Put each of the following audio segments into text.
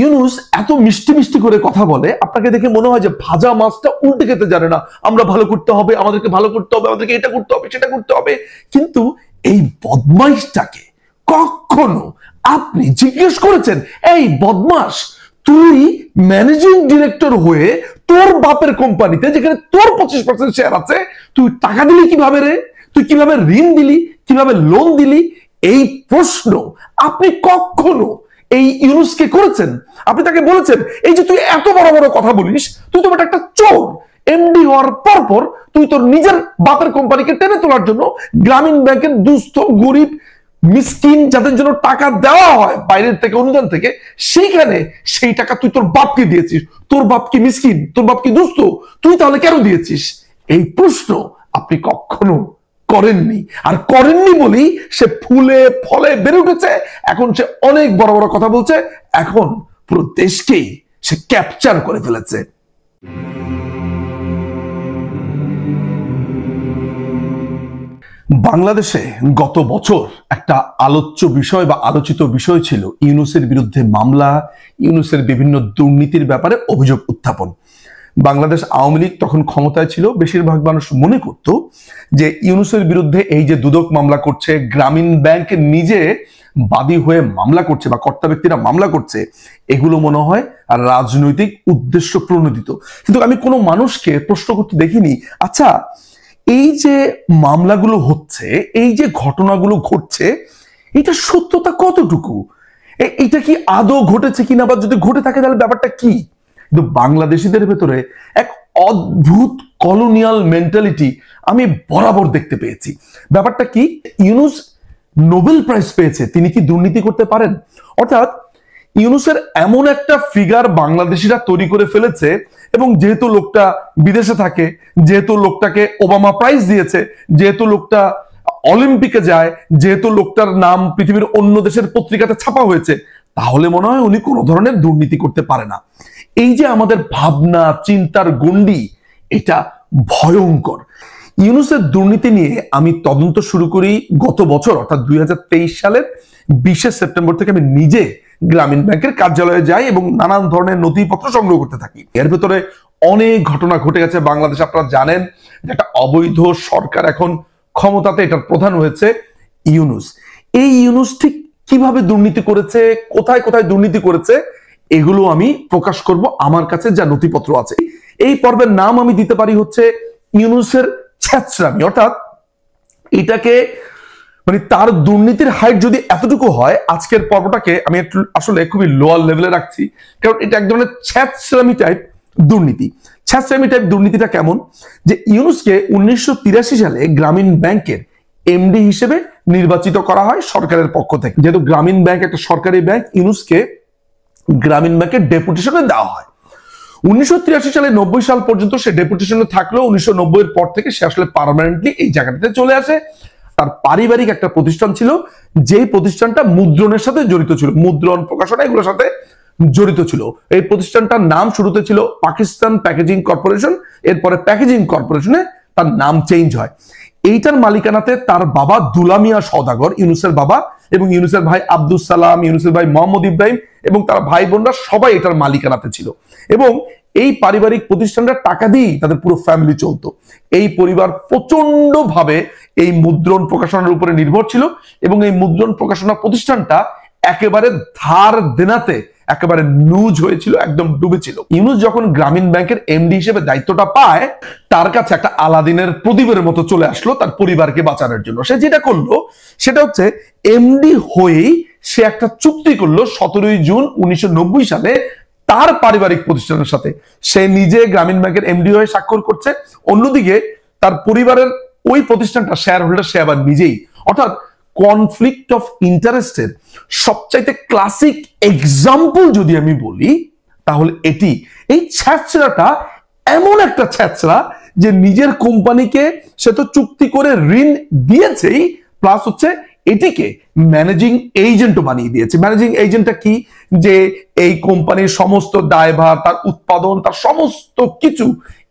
ইউনূস এত মিষ্টি মিষ্টি করে কথা বলে, আপনাকে দেখে মনে হয় যে ভাজা মাছটা উল্টে খেতে জানে না। আমরা ভালো করতে হবে, আমাদেরকে ভালো করতে হবে, আমাদেরকে এটা করতে হবে, সেটা করতে হবে। কিন্তু এই বদমাইশটাকে কখনো আপনি জিজ্ঞেস করেছেন, এই বদমাস, তুই ম্যানেজিং ডিরেক্টর হয়ে তোর বাপের কোম্পানিতে, যেখানে তোর 25% শেয়ার আছে, তুই টাকা দিলি কিভাবে রে? তুই কিভাবে ঋণ দিলি, কিভাবে লোন দিলি? এই প্রশ্ন আপনি কখনো এই ইউনূসকে করেছেন? আপনি তাকে বলেছেন, এই যে তুই এত বড় বড় কথা বলিস, তুই তো একটা চোর। এমডি হওয়ার পর তুই তোর নিজের বাপের কোম্পানিকে টেনে তোলার জন্য গ্রামীণ ব্যাংকের দুস্থ গরিব মিসকিন যাদের জন্য টাকা দেওয়া হয় বাইরের থেকে, অনুদান থেকে, সেইখানে সেই টাকা তুই তোর বাপকে দিয়েছিস। তোর বাপ কি মিসকিন? তোর বাপ কি দুস্থ? তুই তাহলে কেন দিয়েছিস? এই প্রশ্ন আপনি কখনো করেননি। আর করেননি বলেই সে ফুলে ফলে বেড়ে উঠেছে। এখন সে অনেক বড় বড় কথা বলছে, এখন পুরো দেশকেই সে ক্যাপচার করে ফেলেছে। বাংলাদেশে গত বছর একটা আলোচ্য বিষয় বা আলোচিত বিষয় ছিল ইউনূসের বিরুদ্ধে মামলা, ইউনূসের বিভিন্ন দুর্নীতির ব্যাপারে অভিযোগ উত্থাপন। বাংলাদেশ আওয়ামী লীগ তখন ক্ষমতায় ছিল, বেশিরভাগ মানুষ মনে করত যে ইউনূসের বিরুদ্ধে এই যে দুদক মামলা করছে, গ্রামীণ ব্যাংক নিজে বাদী হয়ে মামলা করছে বা কর্তা ব্যক্তিরা মামলা করছে, এগুলো মনে হয় আর রাজনৈতিক উদ্দেশ্য প্রণোদিত। কিন্তু আমি কোনো মানুষকে প্রশ্ন করতে দেখিনি, আচ্ছা এই যে মামলাগুলো হচ্ছে, এই যে ঘটনাগুলো ঘটছে, এটা সত্যতা কতটুকু? এটা কি আদৌ ঘটেছে কিনা, বা যদি ঘটে থাকে তাহলে ব্যাপারটা কি? কিন্তু বাংলাদেশিদের ভেতরে এক অদ্ভুত কলোনিয়াল মেন্টালিটি আমি বরাবর দেখতে পেয়েছি। ব্যাপারটা কি? ইউনূস নোবেল প্রাইজ পেয়েছে, তিনি কি দুর্নীতি করতে পারেন? অর্থাৎ ইউনূসের এমন একটা ফিগার বাংলাদেশিরা তৈরি করে ফেলেছে, এবং যেহেতু লোকটা বিদেশে থাকে, যেহেতু লোকটাকে ওবামা প্রাইজ দিয়েছে, যেহেতু লোকটা অলিম্পিকে যায়, যেহেতু লোকটার নাম পৃথিবীর অন্য দেশের পত্রিকাতে ছাপা হয়েছে, তাহলে মনে হয় উনি কোনো ধরনের দুর্নীতি করতে পারে না। এই যে আমাদের ভাবনা চিন্তার গণ্ডি, এটা ভয়ঙ্কর। ইউনূসের দুর্নীতি নিয়ে আমি তদন্ত শুরু করি গত বছর, অর্থাৎ 2023 সালের 20 সেপ্টেম্বর থেকে। আমি নিজে গ্রামীণ ব্যাংকের কার্যালয়ে যাই এবং নানান ধরনের নথিপত্র সংগ্রহ করতে থাকি। এর ভেতরে অনেক ঘটনা ঘটে গেছে। বাংলাদেশ, আপনারা জানেন যে একটা অবৈধ সরকার এখন ক্ষমতাতে, এটার প্রধান হয়েছে ইউনূস। এই ইউনূস ঠিক কিভাবে দুর্নীতি করেছে, কোথায় কোথায় দুর্নীতি করেছে, এগুলো আমি প্রকাশ করব আমার কাছে যা নথিপত্র আছে। এই পর্বের নাম আমি দিতে পারি হচ্ছে ইউনূসের ছ্যাঁচড়ামি। অর্থাৎ এটাকে মানে তার দুর্নীতির হাইট যদি এতটুকু হয়, আজকের পর্বটাকে আমি একটু আসলে খুবই লোয়ার লেভেলে রাখছি, কারণ এটা এক ধরনের ছ্যাঁচড়ামি টাইপ দুর্নীতি। ছ্যাঁচড়ামি টাইপ দুর্নীতিটা কেমন? যে ইউনূসকে 1983 সালে গ্রামীণ ব্যাংকের এমডি হিসেবে নির্বাচিত করা হয় সরকারের পক্ষ থেকে। যেহেতু গ্রামীণ ব্যাংক একটা সরকারি ব্যাংক, ইউনূসকে গ্রামীণ ব্যাংকের ডেপুটেশনে দেওয়া হয়। 1983 সালে 90 সাল পর্যন্ত সে ডেপুটেশনে থাকলেও 1990 এর পর থেকে সে আসলে পার্মানেন্টলি এই জায়গাটাতে চলে আসে। তার পারিবারিক একটা প্রতিষ্ঠান ছিল, যেই প্রতিষ্ঠানটা মুদ্রণের সাথে জড়িত ছিল, মুদ্রণ, প্রকাশনা, এগুলোর সাথে জড়িত ছিল। এই প্রতিষ্ঠানটার নাম শুরুতে ছিল পাকিস্তান প্যাকেজিং কর্পোরেশন, এরপরে প্যাকেজিং কর্পোরেশনে তার নাম চেঞ্জ হয়। এইটার মালিকানাতে তার বাবা দুলা মিয়া সওদাগর, ইউনূসের বাবা, এবং ইউনূসের ভাই আব্দুস সালাম, ইউনূসের ভাই মোহাম্মদ ইব্রাহিম এবং তার ভাই বোনরা সবাই এটার মালিকানাতে ছিল। এবং এই পারিবারিক প্রতিষ্ঠানটা টাকা দিয়ে তাদের পুরো ফ্যামিলি চলতো। এই পরিবার প্রচন্ড ভাবে এই মুদ্রণ প্রকাশনার উপরে নির্ভর ছিল, এবং এই মুদ্রণ প্রকাশনা প্রতিষ্ঠানটা একেবারে ধার দেনাতে একেবারে নুজ হয়েছিল, একদম ডুবেছিল। ইউনূস যখন গ্রামীণ ব্যাংকের এমডি হিসেবে দায়িত্বটা পায়, তার কাছে একটা আলাদিনের প্রদীপের মতো চলে আসলো তার পরিবারকে বাঁচানোর জন্য। সে যেটা করলো সেটা হচ্ছে, এমডি হয়েই সে একটা চুক্তি করলো 17 জুন 1990 সালে তার পারিবারিক প্রতিষ্ঠানের সাথে। সে নিজে গ্রামীণ ব্যাংকের এমডি হয়ে স্বাক্ষর করছে, অন্যদিকে তার পরিবারের ওই প্রতিষ্ঠানটা শেয়ার হোল্ডার সে আবার নিজেই। অর্থাৎ কনফ্লিক্ট অফ ইন্টারেস্টের সবচাইতে ক্লাসিক এক্সাম্পল যদি আমি বলি, তাহলে এটি। এই ছ্যাঁচড়াটা এমন একটা ছ্যাঁচড়া যে নিজের কোম্পানিকে সে তো চুক্তি করে ঋণ দিয়েছেই, প্লাস হচ্ছে এটিকে ম্যানেজিং এজেন্টও বানিয়ে দিয়েছে। ম্যানেজিং এজেন্টটা কি? যে এই কোম্পানির সমস্ত দায়ভার, তার উৎপাদন, তার সমস্ত কিছু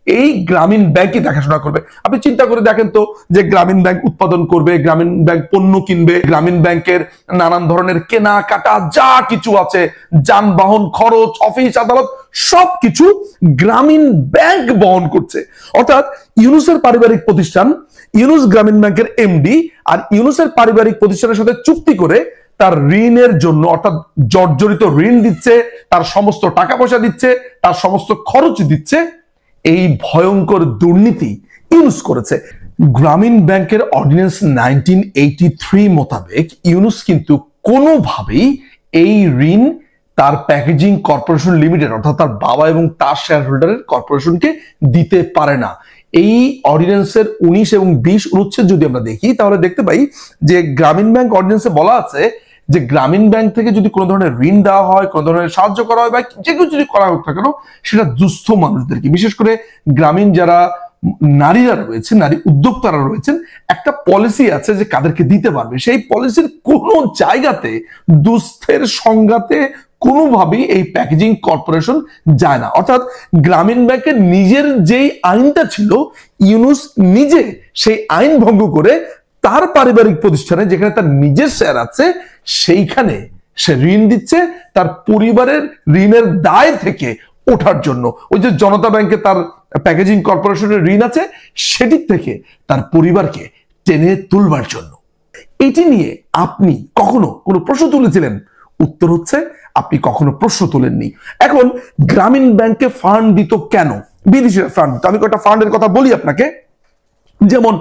এই গ্রামীণ ব্যাংকই দেখাশোনা করবে। আপনি চিন্তা করে দেখেন তো, যে গ্রামীণ ব্যাংক উৎপাদন করবে, গ্রামীণ ব্যাংক পণ্য কিনবে, গ্রামীণ ব্যাংকের নানান ধরনের কেনাকাটা যা কিছু আছে, যানবাহন খরচ, অফিস আদালত, সবকিছু গ্রামীণ ব্যাংক বহন করছে। অর্থাৎ ইউনূসের পারিবারিক প্রতিষ্ঠান, ইউনূস গ্রামীণ ব্যাংকের এমডি আর ইউনূসের পারিবারিক প্রতিষ্ঠানের সাথে চুক্তি করে তার ঋণের জন্য, অর্থাৎ জর্জরিত ঋণ দিচ্ছে, তার সমস্ত টাকা পয়সা দিচ্ছে, তার সমস্ত খরচ দিচ্ছে। এই ভয়ঙ্কর দুর্নীতি ইউনূস করেছে। গ্রামীণ ব্যাংকের অর্ডিন্যান্স 1983 মোতাবেক ইউনূস কিন্তু কোনোভাবেই এই ঋণ তার প্যাকেজিং কর্পোরেশন লিমিটেড, অর্থাৎ তার বাবা এবং তার শেয়ার হোল্ডারের কর্পোরেশনকে দিতে পারে না। এই অর্ডিন্যান্সের 19 এবং 20 অনুচ্ছেদ যদি আমরা দেখি, তাহলে দেখতে পাই যে গ্রামীণ ব্যাংক অর্ডিন্যান্সে বলা আছে যে গ্রামীণ ব্যাংক থেকে যদি কোনো ধরনের ঋণ দেওয়া হয়, কোনো ধরনের সাহায্য করা হয়, বা যে কিছু যদি করা হোক না কেন, সেটা দুস্থ মানুষদেরকে, বিশেষ করে গ্রামীণ যারা নারীরা রয়েছেন, নারী উদ্যোক্তারা রয়েছেন, একটা পলিসি আছে যে কাদেরকে দিতে পারবে। সেই পলিসির কোনো জায়গাতে দুস্থের সংজ্ঞাতে কোনোভাবেই এই প্যাকেজিং কর্পোরেশন যায় না। অর্থাৎ গ্রামীণ ব্যাংকের নিজের যেই আইনটা ছিল, ইউনূস নিজে সেই আইন ভঙ্গ করে তার পারিবারিক প্রতিষ্ঠানে, যেখানে তার নিজের শেয়ার আছে, সেইখানে সে ঋণ দিচ্ছে তার পরিবারের ঋণের দায় থেকে ওঠার জন্য। ওই যে জনতা ব্যাংকে তার প্যাকেজিং কর্পোরেশনের ঋণ আছে, সেটির থেকে তার পরিবারকে টেনে তুলবার জন্য। এটি নিয়ে আপনি কখনো কোনো প্রশ্ন তুলেছিলেন? উত্তর হচ্ছে আপনি কখনো প্রশ্ন তোলেননি। এখন গ্রামীণ ব্যাংকে ফান্ড দিত কেন? বিদেশিরা ফান্ড দিত। আমি কয়েকটা ফান্ডের কথা বলি আপনাকে। যেমন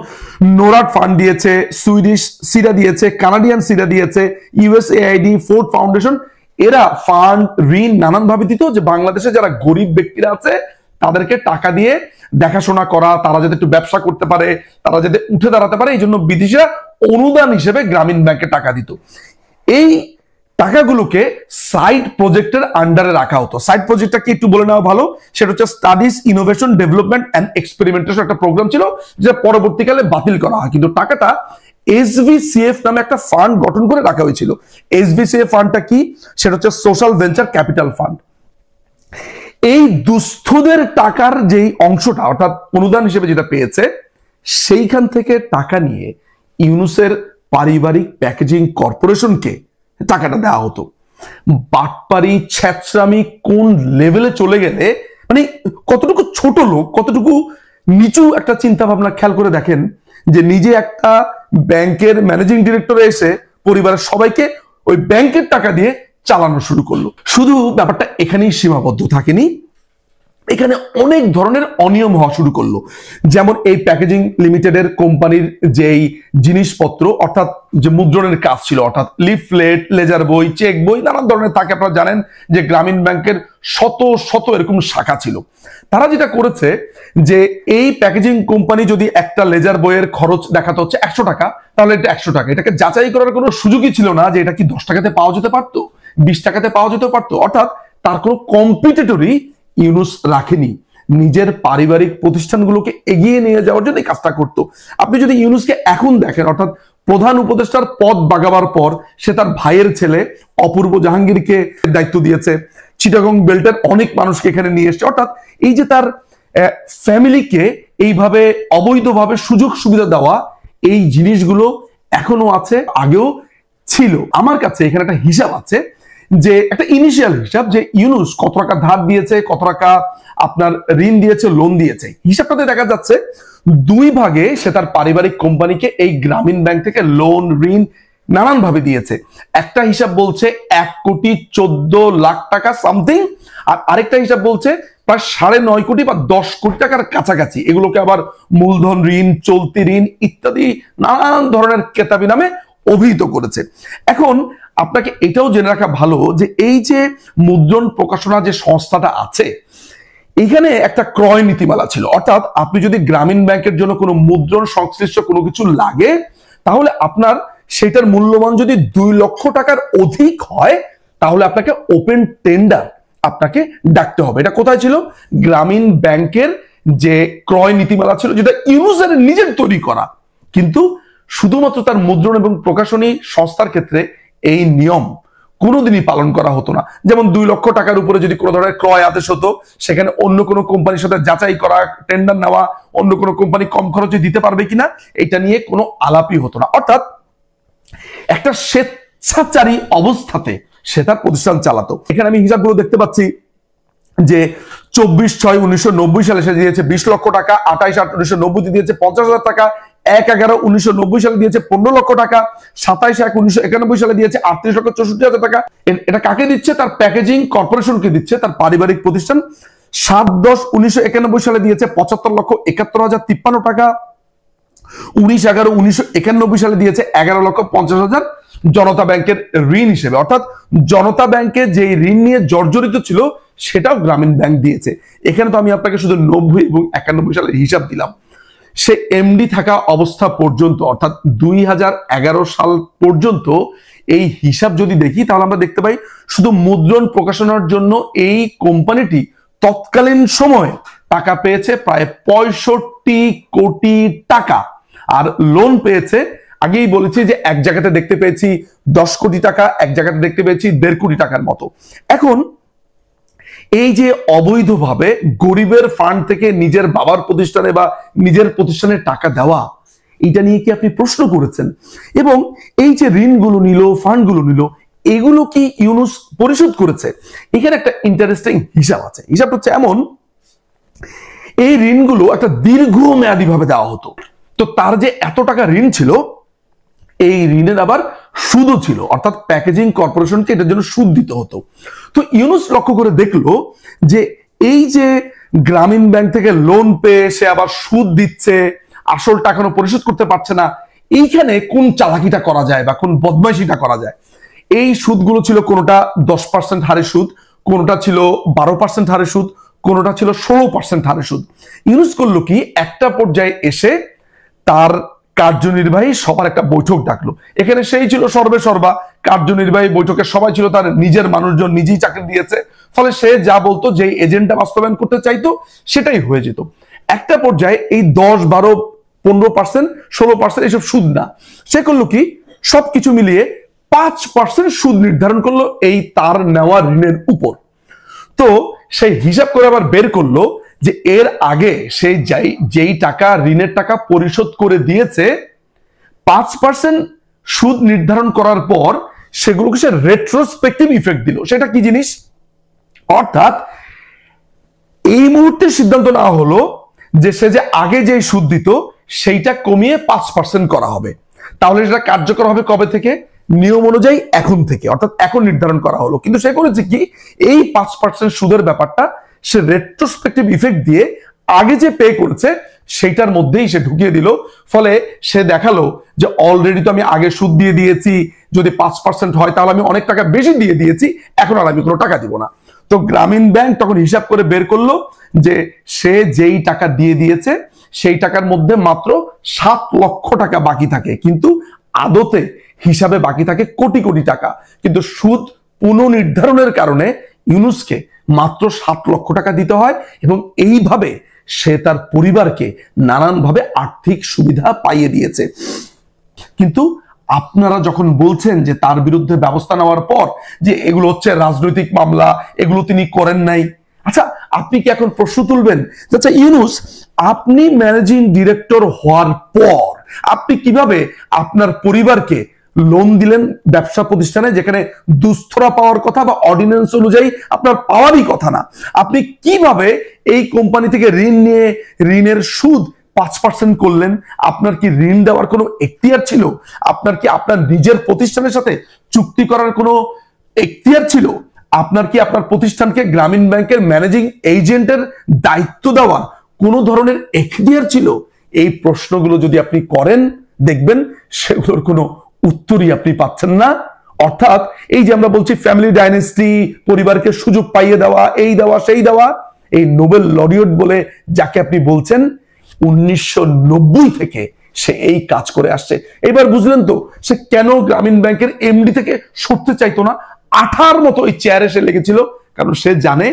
নোরাট ফান্ড দিয়েছে, সুইডিশ সিরা দিয়েছে, কানাডিয়ান সিরা দিয়েছে, ইউএসএআইডি, ফোর্ড ফাউন্ডেশন। এরা ফান্ড, ঋণ নানানভাবে দিত, যে বাংলাদেশে যারা গরিব ব্যক্তিরা আছে তাদেরকে টাকা দিয়ে দেখাশোনা করা, তারা যাতে একটু ব্যবসা করতে পারে, তারা যাতে উঠে দাঁড়াতে পারে, এই জন্য বিদেশিরা অনুদান হিসেবে গ্রামীণ ব্যাংকে টাকা দিত। এই টাকাগুলোকে সাইড প্রজেক্টের আন্ডারে রাখা হতো। সাইড প্রজেক্টটা কি একটু বলে নেওয়া ভালো। সেটা হচ্ছে studies, innovation, development and experimentation, একটা প্রোগ্রাম ছিল যেটা পরবর্তীকালে বাতিল করা হয়, কিন্তু টাকাটা এসভিসিএফ নামে একটা ফান্ড গঠন করে রাখা হয়েছিল। এসভিসিএফ ফান্ডটা কি? সেটা হচ্ছে সোশ্যাল ভেঞ্চার ক্যাপিটাল ফান্ড। এই দুস্থদের টাকার যেই অংশটা, অর্থাৎ অনুদান হিসেবে যেটা পেয়েছে, সেইখান থেকে টাকা নিয়ে ইউনূসের পারিবারিক প্যাকেজিং কর্পোরেশনকে টাকাটা দেওয়া হতো। বাটপারি, ছ্যাচরামি কোন লেভেলে চলে গেলে, মানে কতটুকু ছোট লোক, কতটুকু নিচু একটা চিন্তা ভাবনা, খেয়াল করে দেখেন যে নিজে একটা ব্যাংকের ম্যানেজিং ডিরেক্টর এসে পরিবারের সবাইকে ওই ব্যাংকের টাকা দিয়ে চালানো শুরু করলো। শুধু ব্যাপারটা এখানেই সীমাবদ্ধ থাকেনি, এখানে অনেক ধরনের অনিয়ম হওয়া শুরু করলো। যেমন এই প্যাকেজিং লিমিটেডের কোম্পানির যেই জিনিসপত্র, অর্থাৎ যে মুদ্রণের কাজ ছিল, অর্থাৎ লিফলেট, লেজার বই, চেক বই, নানান ধরনের থাকে। আপনারা জানেন যে গ্রামীণ ব্যাংকের শত শত এরকম শাখা ছিল। তারা যেটা করেছে যে এই প্যাকেজিং কোম্পানি যদি একটা লেজার বইয়ের খরচ দেখাতে হচ্ছে 100 টাকা, তাহলে এটা 100 টাকা। এটাকে যাচাই করার কোনো সুযোগই ছিল না যে এটা কি 10 টাকাতে পাওয়া যেতে পারতো, 20 টাকাতে পাওয়া যেতে পারতো। অর্থাৎ তার কোনো কম্পিটিটরই ইউনূস রাখেনি। নিজের পারিবারিক প্রতিষ্ঠানগুলোকে এগিয়ে নিয়ে যাওয়ার জন্য এই কাজটা করতো। আপনি যদি ইউনূসকে এখন দেখেন, অর্থাৎ প্রধান উপদেষ্টার পদ বাগাবার পর সে তার ভাইয়ের ছেলে অপূর্ব জাহাঙ্গীরকে দায়িত্ব দিয়েছে, চিটাগং বেল্টের অনেক মানুষকে এখানে নিয়ে এসছে। অর্থাৎ এই যে তার ফ্যামিলিকে এইভাবে অবৈধভাবে সুযোগ সুবিধা দেওয়া, এই জিনিসগুলো এখনো আছে, আগেও ছিল। আমার কাছে এখানে একটা হিসাব আছে, যে একটা ইনিশিয়াল হিসাব, যে ইউনূস কত টাকা ধার দিয়েছে, কত টাকা আপনার ঋণ দিয়েছে, লোন দিয়েছে। হিসাবটাতে দেখা যাচ্ছে 2 ভাগে সে তার পারিবারিক কোম্পানিকে এই গ্রামীণ ব্যাংক থেকে লোন, ঋণ নানান ভাবে দিয়েছে। একটা হিসাব বলছে 1,14,00,000 টাকা সামথিং, আর আরেকটা হিসাব বলছে প্রায় 9.5 কোটি বা 10 কোটি টাকার কাছাকাছি। এগুলোকে আবার মূলধন ঋণ, চলতি ঋণ ইত্যাদি নানান ধরনের কেতাবি নামে অভিহিত করেছে। এখন আপনাকে এটাও জেনে রাখা ভালো যে এই যে মুদ্রণ প্রকাশনা যে সংস্থাটা আছে, এখানে একটা ক্রয় নীতিমালা ছিল। অর্থাৎ আপনি যদি গ্রামীণ ব্যাংকের জন্য কোনো মুদ্রণ সংশ্লিষ্ট কোনো কিছু লাগে, তাহলে আপনার সেটার মূল্যমান যদি 2 লক্ষ টাকার অধিক হয়, তাহলে আপনাকে ওপেন টেন্ডার আপনাকে ডাকতে হবে। এটা কোথায় ছিল? গ্রামীণ ব্যাংকের যে ক্রয় নীতিমালা ছিল, যেটা ইউনূসের নিজের তৈরি করা, কিন্তু শুধুমাত্র তার মুদ্রণ এবং প্রকাশনী সংস্থার ক্ষেত্রে এই নিয়ম কোনোদিনই পালন করা হতো না। যেমন 2 লক্ষ টাকার উপরে যদি কোনো ধরনের ক্রয় আদেশ হতো, সেখানে অন্য কোনো কোম্পানির সাথে যাচাই করা, টেন্ডার নেওয়া, অন্য কোনো কোম্পানি কম খরচে দিতে পারবে কিনা এটা নিয়ে কোনো আলাপই হতো না। অর্থাৎ একটা স্বেচ্ছাচারী অবস্থাতে সে তার প্রতিষ্ঠান চালাতো। এখানে আমি হিসাবগুলো দেখতে পাচ্ছি যে 24/6/1990 সালে সে দিয়েছে 20 লক্ষ টাকা, 28/8/1990 দিয়েছে 50,000 টাকা, 1/11/1990 সালে দিয়েছে 15 লক্ষ টাকা, 27/1/1991 সালে দিয়েছে 38,64,000 টাকা। এটা কাকে দিচ্ছে? তার প্যাকেজিং কর্পোরেশনকে দিচ্ছে, তার পারিবারিক প্রতিষ্ঠান। 7/10/1991 সালে দিয়েছে 75,71,053 টাকা। 19/11/1991 সালে দিয়েছে 11,50,000 জনতা ব্যাংকের ঋণ হিসেবে। অর্থাৎ জনতা ব্যাংকে যে ঋণ নিয়ে জর্জরিত ছিল সেটাও গ্রামীণ ব্যাংক দিয়েছে। এখানে তো আমি আপনাকে শুধু 90 এবং 91 সালের হিসাব দিলাম। সে এমডি থাকা অবস্থা পর্যন্ত, অর্থাৎ 2011 সাল পর্যন্ত এই হিসাব যদি দেখি তাহলে আমরা দেখতে পাই শুধু মুদ্রণ প্রকাশনার জন্য এই কোম্পানিটি তৎকালীন সময়ে টাকা পেয়েছে প্রায় 65 কোটি টাকা। আর লোন পেয়েছে, আগেই বলেছি যে এক জায়গাতে দেখতে পেয়েছি 10 কোটি টাকা, এক জায়গাতে দেখতে পেয়েছি 1.5 কোটি টাকার মতো। এখন এই যে অবৈধভাবে গরিবের ফান্ড থেকে নিজের বাবার প্রতিষ্ঠানে বা নিজের প্রতিষ্ঠানে টাকা দেওয়া, এটা নিয়ে কি আপনি প্রশ্ন করেছেন? এবং এই যে ঋণগুলো নিল, ফান্ডগুলো নিল, এগুলো কি ইউনূস পরিশোধ করেছে? এখানে একটা ইন্টারেস্টিং হিসাব আছে। হিসাবটা হচ্ছে এমন, এই ঋণগুলো একটা দীর্ঘমেয়াদী ভাবে দেওয়া হতো। তো তার যে এত টাকা ঋণ ছিল, এই ঋণের আবার সুদও ছিল, অর্থাৎ প্যাকেজিং কর্পোরেশনকে এটার জন্য সুদ দিতে হতো। তো ইউনূস লক্ষ্য করে দেখলো যে এই যে গ্রামীণ ব্যাংক থেকে লোন পেয়ে সে আবার সুদ দিচ্ছে, আসল টাকা পরিশোধ করতে পারছে না, এইখানে কোন চালাকিটা করা যায় বা কোন বদমাইশিটা করা যায়। এই সুদগুলো ছিল কোনোটা 10% হারে সুদ, কোনোটা ছিল 12% হারে সুদ, কোনোটা ছিল 16% হারে সুদ। ইউনূস করলো কি, একটা পর্যায়ে এসে তার কার্যনির্বাহী সবার একটা বৈঠক ডাকলো। এখানে সেই ছিল সর্বে সর্বা, কার্যনির্বাহী বৈঠকে সবাই ছিল তার নিজের মানুষজন, নিজেই চাকরি দিয়েছে, ফলে সে যা বলতো, যে এজেন্ডা বাস্তবায়ন করতে চাইতো সেটাই হয়ে যেত। একটা পর্যায়ে এই 10, 12, 15%, 16% এইসব সুদ না, সে করলো কি, সবকিছু মিলিয়ে 5% সুদ নির্ধারণ করলো এই তার নেওয়া ঋণের উপর। তো সেই হিসাব করে আবার বের করলো যে এর আগে সে যেই টাকা ঋণের টাকা পরিশোধ করে দিয়েছে, 5% সুদ নির্ধারণ করার পর সেগুলোকে সে রেট্রোস্পেক্টিভ ইফেক্ট দিল। সেটা কি জিনিস? অর্থাৎ এই মুহূর্তে সিদ্ধান্ত নেওয়া হলো যে সে যে আগে যে সুদ দিত সেইটা কমিয়ে 5% করা হবে। তাহলে সেটা কার্যকর হবে কবে থেকে? নিয়ম অনুযায়ী এখন থেকে, অর্থাৎ এখন নির্ধারণ করা হলো। কিন্তু সে করেছে কি, এই 5% সুদের ব্যাপারটা সে রেট্রোস্পেক্টিভ ইফেক্ট দিয়ে আগে যে পে করেছে সেইটার মধ্যেই সে ঢুকিয়ে দিল। ফলে সে দেখালো যে অলরেডি তো আমি আগে সুদ দিয়ে দিয়েছি, যদি 5% হয় তাহলে আমি অনেক টাকা বেশি দিয়ে দিয়েছি, এখন আর আমি কোনো টাকা দিব না। তো গ্রামীণ ব্যাংক তখন হিসাব করে বের করলো যে সে যেই টাকা দিয়ে দিয়েছে সেই টাকার মধ্যে মাত্র 7 লক্ষ টাকা বাকি থাকে, কিন্তু আদতে হিসাবে বাকি থাকে কোটি কোটি টাকা। কিন্তু সুদ পুনর্নির্ধারণের কারণে ইউনূসকে মাত্র 7 লক্ষ টাকা দিতে হয়, এবং এইভাবে সে তার পরিবারকে নানানভাবে আর্থিক সুবিধা পাইয়ে দিয়েছে। কিন্তু আপনারা যখন বলছেন যে তার বিরুদ্ধে ব্যবস্থা নেওয়ার পর যে এগুলো হচ্ছে রাজনৈতিক মামলা, এগুলো তিনি করেন নাই, আচ্ছা আপনি কি এখন প্রশ্ন তুলবেন, আচ্ছা ইউনূস, আপনি ম্যানেজিং ডিরেক্টর হওয়ার পর আপনি কিভাবে আপনার পরিবারকে লোন দিলেন ব্যবসা প্রতিষ্ঠানে, যেখানে দুস্থরা পাওয়ার কথা বা অর্ডিন্যান্স অনুযায়ী আপনার পাওয়ারই কথা না? আপনি কিভাবে এই কোম্পানি থেকে ঋণ নিয়ে ঋণের সুদ 5% করলেন? আপনার কি ঋণ দেওয়ার কোনো এখতিয়ার ছিল? আপনার কি আপনার নিজের প্রতিষ্ঠানের সাথে চুক্তি করার কোনো এখতিয়ার ছিল? আপনার কি আপনার প্রতিষ্ঠানকে গ্রামীণ ব্যাংকের ম্যানেজিং এজেন্টের দায়িত্ব দেওয়ার কোনো ধরনের এখতিয়ার ছিল? এই প্রশ্নগুলো যদি আপনি করেন, দেখবেন সেগুলোর কোনো উত্তরই আপনি পাচ্ছেন না। অর্থাৎ এই যে আমরা বলছি ফ্যামিলি ডাইনেস্টি, পরিবারকে সুযোগ পাইয়ে দেওয়া, এই দেওয়া সেই দেওয়া, এই নোবেল লরিয়েট বলে যাকে আপনি বলছেন, 1990 থেকে সে এই কাজ করে আসছে। এবার বুঝলেন তো সে কেন গ্রামীণ ব্যাংকের এমডি থেকে সরতে চাইতো না? আঠার মতো এই চেয়ারে সে লেগেছিল, কারণ সে জানে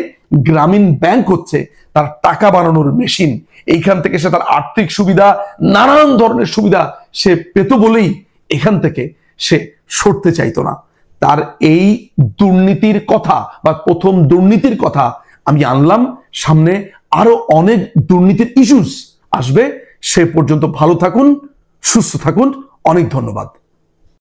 গ্রামীণ ব্যাংক হচ্ছে তার টাকা বানানোর মেশিন। এইখান থেকে সে তার আর্থিক সুবিধা, নানান ধরনের সুবিধা সে পেত বলেই এখান থেকে সে সরতে চাইতো না। তার এই দুর্নীতির কথা বা প্রথম দুর্নীতির কথা আমি আনলাম। সামনে আরো অনেক দুর্নীতির ইস্যুস আসবে। সে পর্যন্ত ভালো থাকুন, সুস্থ থাকুন। অনেক ধন্যবাদ।